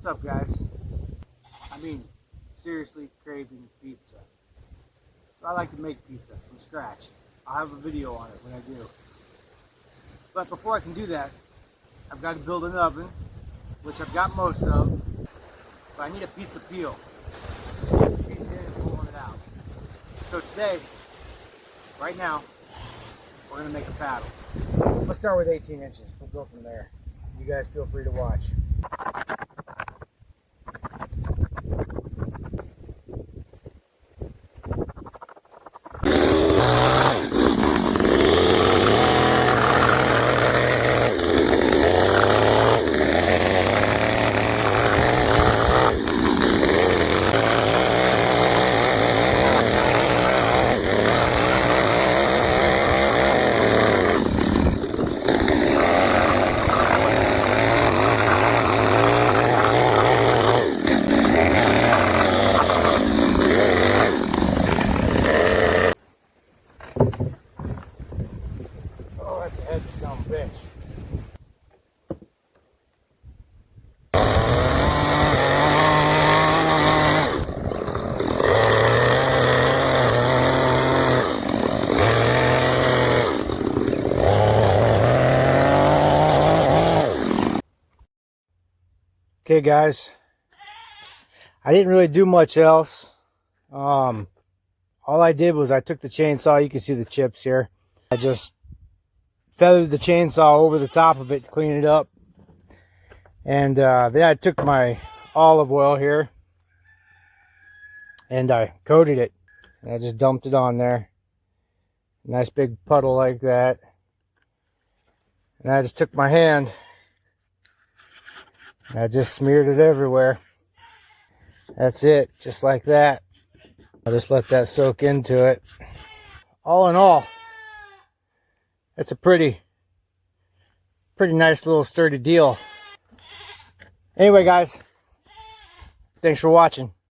What's up, guys? I mean, seriously craving pizza. So I like to make pizza from scratch. I'll have a video on it when I do. But before I can do that, I've got to build an oven, which I've got most of, but I need a pizza peel. Get the pizza in and pulling it out. So today, right now, we're going to make a paddle. Let's start with 18 inches. We'll go from there. You guys feel free to watch. Oh, that's a heavy son of a bitch. Okay, guys, I didn't really do much else. All I did was I took the chainsaw. You can see the chips here. I just feathered the chainsaw over the top of it to clean it up. And then I took my olive oil here and I coated it. And I just dumped it on there. Nice big puddle like that. And I just took my hand and I just smeared it everywhere. That's it, just like that. I'll just let that soak into it. All in all, it's a pretty nice little sturdy deal. Anyway, guys, thanks for watching.